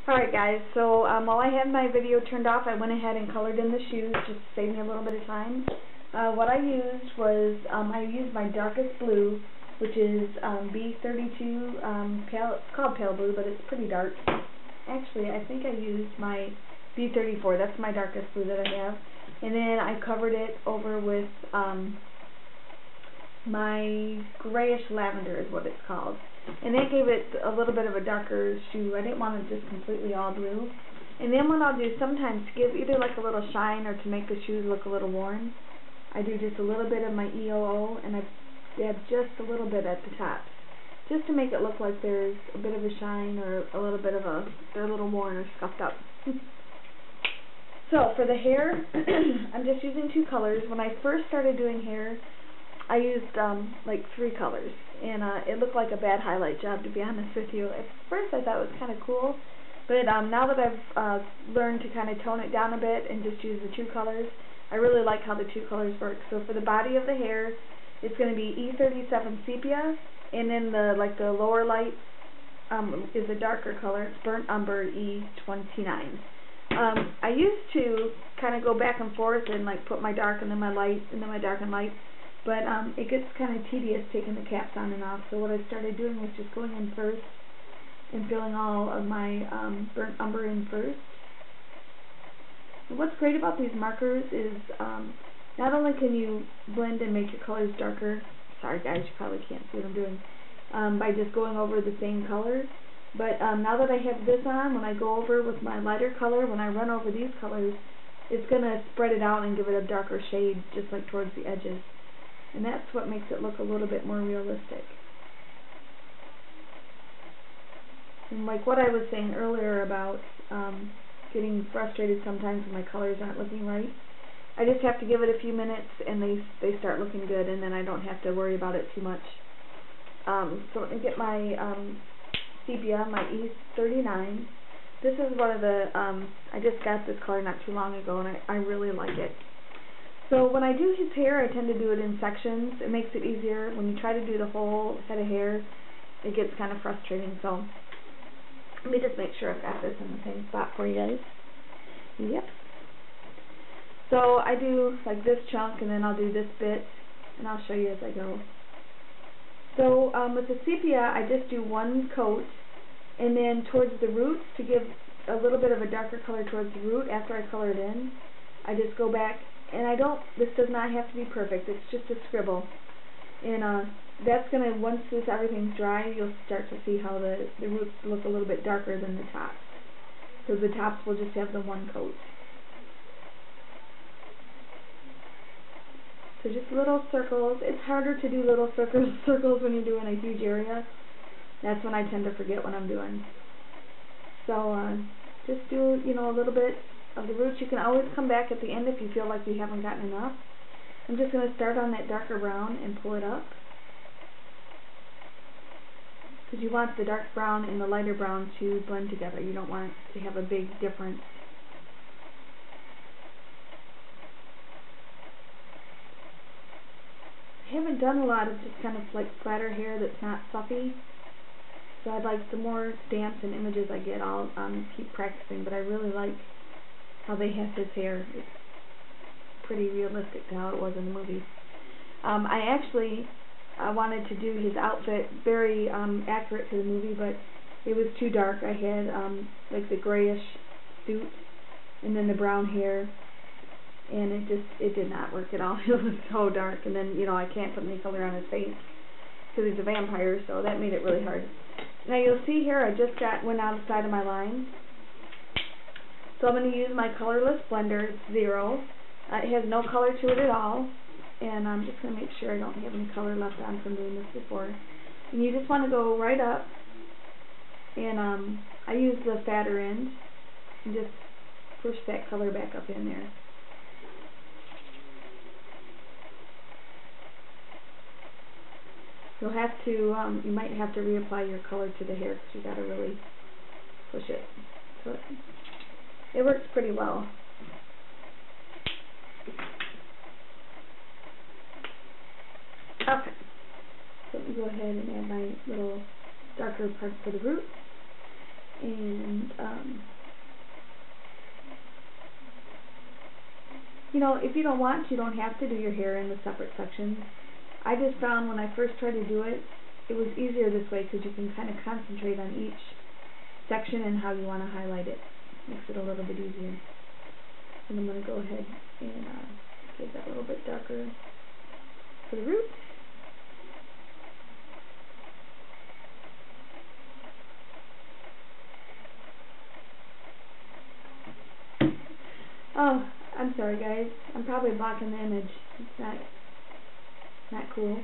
Alright guys, so while I had my video turned off, I went ahead and colored in the shoes just to save me a little bit of time. What I used was, I used my darkest blue, which is B32, it's called pale blue, but it's pretty dark. Actually, I think I used my B34, that's my darkest blue that I have. And then I covered it over with my grayish lavender is what it's called. And that gave it a little bit of a darker shoe. I didn't want it just completely all blue. And then what I'll do sometimes to give either like a little shine or to make the shoes look a little worn, I do just a little bit of my EOO and I add just a little bit at the top, just to make it look like there's a bit of a shine or a little bit of they're a little worn or scuffed up. So for the hair, I'm just using two colors. When I first started doing hair, I used like 3 colors, and it looked like a bad highlight job, to be honest with you. At first I thought it was kind of cool, but now that I've learned to kind of tone it down a bit and just use the 2 colors, I really like how the 2 colors work. So for the body of the hair, it's going to be E37 sepia, and then the lower light is a darker color. It's burnt umber E29. I used to kind of go back and forth and like put my dark and then my light and then my dark and light. But it gets kind of tedious taking the caps on and off, so what I started doing was just going in first and filling all of my burnt umber in first. And what's great about these markers is not only can you blend and make your colors darker, sorry guys, you probably can't see what I'm doing, by just going over the same color, but now that I have this on, when I go over with my lighter color, when I run over these colors, it's going to spread it out and give it a darker shade just like towards the edges. And that's what makes it look a little bit more realistic. And like what I was saying earlier about getting frustrated sometimes when my colors aren't looking right, I just have to give it a few minutes and they start looking good, and then I don't have to worry about it too much. So let me get my sepia, my E39. This is one of the, I just got this color not too long ago and I really like it. So when I do his hair, I tend to do it in sections. It makes it easier. When you try to do the whole head of hair, it gets kind of frustrating. So let me just make sure I've got this in the same spot for you guys. Yep. So I do like this chunk, and then I'll do this bit, and I'll show you as I go. So with the sepia, I just do one coat, and then towards the roots, to give a little bit of a darker color towards the root after I color it in, I just go back. And this does not have to be perfect, it's just a scribble. And that's going to, once everything's dry, you'll start to see how the roots look a little bit darker than the tops. Because the tops will just have the one coat. So just little circles. It's harder to do little circles when you're doing a huge area. That's when I tend to forget what I'm doing. So just do, a little bit of the roots. You can always come back at the end if you feel like you haven't gotten enough. I'm just going to start on that darker brown and pull it up, because you want the dark brown and the lighter brown to blend together. You don't want to have a big difference. I haven't done a lot of just kind of like flatter hair that's not fluffy. So I'd like, the more stamps and images I get, I'll keep practicing, but I really like how they have his hair. It's pretty realistic to how it was in the movie. I actually wanted to do his outfit very accurate to the movie, but it was too dark. I had like the grayish suit and then the brown hair, and it did not work at all. It was so dark, and then I can't put any color on his face because he's a vampire, so that made it really hard. Now you'll see here I just went out the side of my line. So I'm going to use my colorless blender. It's 0. It has no color to it at all. And I'm just going to make sure I don't have any color left on from doing this before. And you just want to go right up. And I use the fatter end. And just push that color back up in there. You'll have to, you might have to reapply your color to the hair because you got to really push it. So it works pretty well. Okay, so let me go ahead and add my little darker parts for the roots. And You know, if you don't want to, you don't have to do your hair in the separate sections. I just found when I first tried to do it, it was easier this way because you can kind of concentrate on each section and how you want to highlight it. Makes it a little bit easier. And I'm going to go ahead and get that a little bit darker for the root. Oh, I'm sorry guys. I'm probably blocking the image. It's not cool.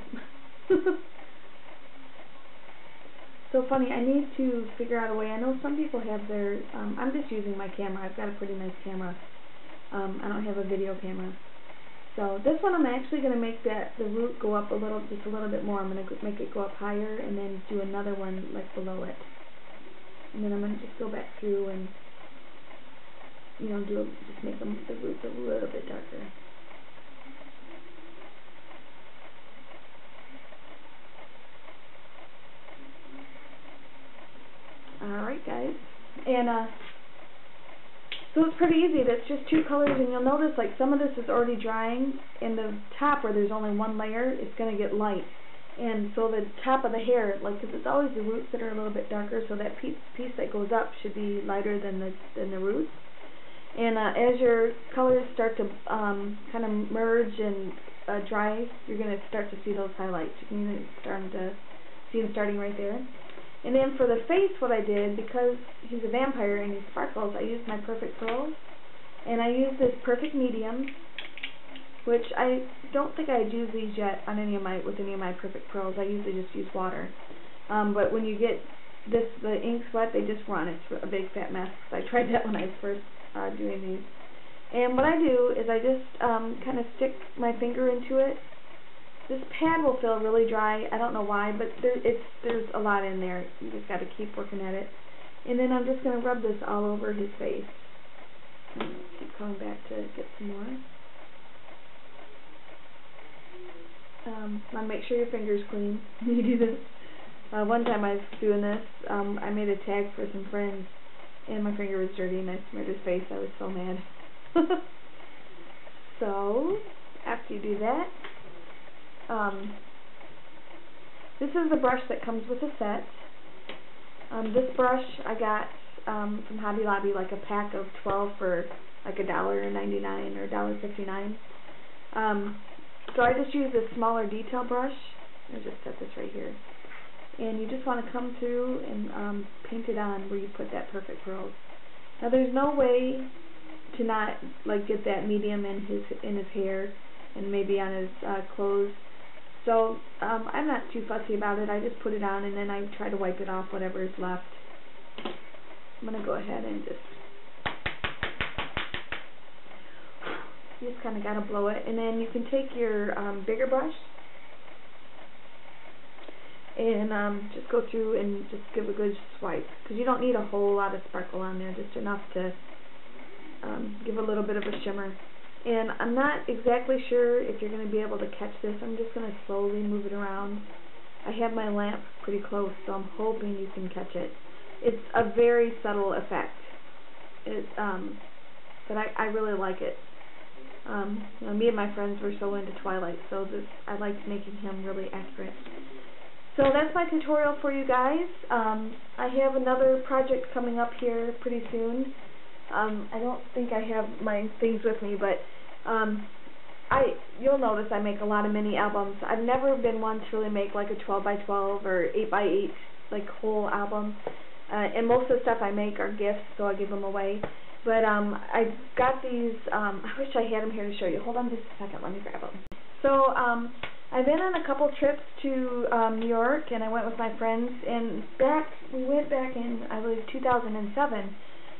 So funny, I need to figure out a way. I know some people have their, I'm just using my camera. I've got a pretty nice camera. I don't have a video camera. So this one I'm actually going to make the root go up just a little bit more. I'm going to make it go up higher and then do another one like below it. And then I'm going to just go back through and, you know, just make the roots a little bit darker. Alright guys, and so it's pretty easy. That's just two colors, and you'll notice like some of this is already drying. In the top where there's only one layer, it's going to get light, and so the top of the hair, like, because it's always the roots that are a little bit darker, so that piece that goes up should be lighter than the roots. And as your colors start to kind of merge and dry, you're going to start to see those highlights. You can even start to see them starting right there. And then for the face, what I did, because he's a vampire and he sparkles, I used my Perfect Pearls. And I used this Perfect Medium, which I don't think I'd use these yet on with any of my Perfect Pearls. I usually just use water. But when you get the inks wet, they just run. It's a big fat mess. I tried that when I was first doing these. And what I do is I just kind of stick my finger into it. This pad will feel really dry. I don't know why, but there's a lot in there. You just got to keep working at it. And then I'm just going to rub this all over his face. Keep coming back to get some more. Want to make sure your finger's clean when you do this. One time I was doing this, I made a tag for some friends, and my finger was dirty, and I smeared his face. I was so mad. So, after you do that, this is the brush that comes with the set. This brush I got from Hobby Lobby, like a pack of 12 for like $1.99 or $1.59. So I just use this smaller detail brush. I'll just set this right here. And you just want to come through and paint it on where you put that Perfect Pearls. Now there's no way to not like get that medium in his hair and maybe on his clothes. So I'm not too fussy about it. I just put it on and then I try to wipe it off whatever is left. I'm going to go ahead and you just kind of got to blow it. And then you can take your bigger brush and just go through and just give a good swipe. Because you don't need a whole lot of sparkle on there, just enough to give a little bit of a shimmer. And I'm not exactly sure if you're going to be able to catch this. I'm just going to slowly move it around. I have my lamp pretty close, so I'm hoping you can catch it. It's a very subtle effect. But I really like it. You know, me and my friends were so into Twilight, so I liked making him really accurate. So that's my tutorial for you guys. I have another project coming up here pretty soon. I don't think I have my things with me, but you'll notice I make a lot of mini albums. I've never been one to really make like a 12 by 12 or 8 by 8 like whole album. And most of the stuff I make are gifts, so I give them away. But I got these. I wish I had them here to show you. Hold on just a second. Let me grab them. So I've been on a couple trips to New York, and I went with my friends. And we went back in, I believe, 2007.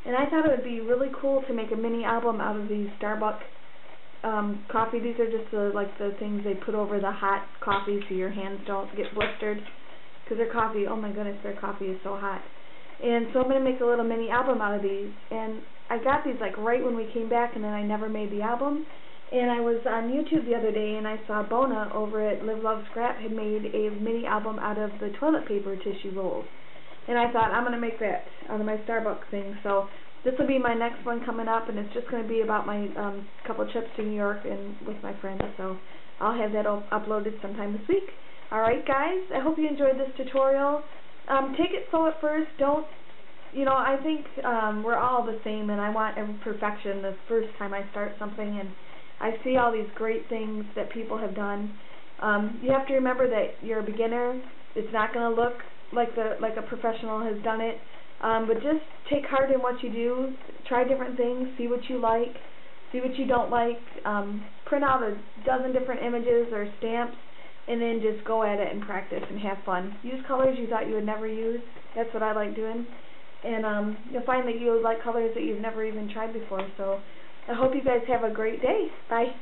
And I thought it would be really cool to make a mini album out of these Starbucks coffee. These are just like the things they put over the hot coffee so your hands don't get blistered. Because their coffee, oh my goodness, their coffee is so hot. And so I'm going to make a little mini album out of these. And I got these like right when we came back, and then I never made the album. And I was on YouTube the other day, and I saw Bona over at Live Love Scrap had made a mini album out of the toilet paper tissue rolls. And I thought, I'm going to make that out of my Starbucks thing. So this will be my next one coming up, and it's just going to be about my couple trips to New York and with my friends, so I'll have that uploaded sometime this week. Alright guys, I hope you enjoyed this tutorial. Take it slow at first. Don't, I think we're all the same, and I want perfection the first time I start something, and I see all these great things that people have done. You have to remember that you're a beginner. It's not going to look like a professional has done it, but just take heart in what you do. Try different things. See what you like. See what you don't like. Print out a dozen different images or stamps, and then just go at it and practice and have fun. Use colors you thought you would never use. That's what I like doing. And you'll find that you'll like colors that you've never even tried before. So I hope you guys have a great day. Bye.